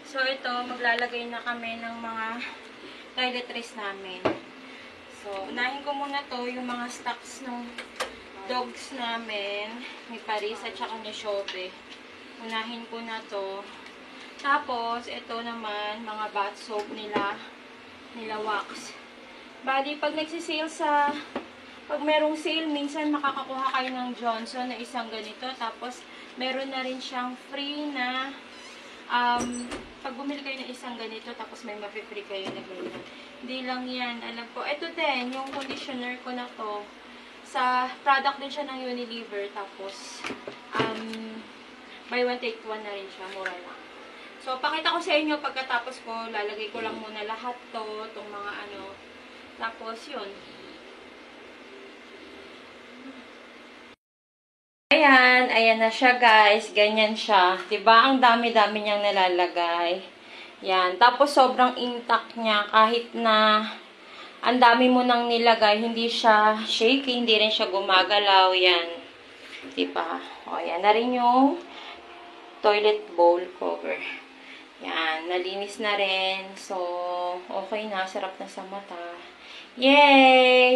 So, ito, maglalagay na kami ng mga toiletries namin. So, unahin ko muna to, yung mga stocks ng dogs namin, ni Paris at saka ni Shobe. Unahin ko na to. Tapos, ito naman, mga bath soap nila Wax. Bali, pag nagsisale pag merong sale, minsan makakakuha kayo ng Johnson na isang ganito. Tapos, meron na rin siyang free na, pag bumili kayo ng isang ganito, tapos may mapi-free kayo na ganito. Hindi lang yan. Alam ko, ito din, yung conditioner ko na to. Sa product din siya ng Unilever. Tapos, buy one, take one na rin siya. Mura lang. So, pakita ko sa inyo pagkatapos ko, lalagay ko lang muna lahat to, itong mga ano. Tapos, yun. Ayan, ayan na siya guys. Ganyan siya. Diba? Ang dami-dami niyang nalalagay. Yan. Tapos, sobrang intact niya. Kahit na ang dami mo nang nilagay, hindi siya shaky, hindi rin siya gumagalaw. Yan. Diba? O, yan na rin yung toilet bowl cover. Yan, nalinis na rin. So, okay na. Sarap na sa mata. Yay!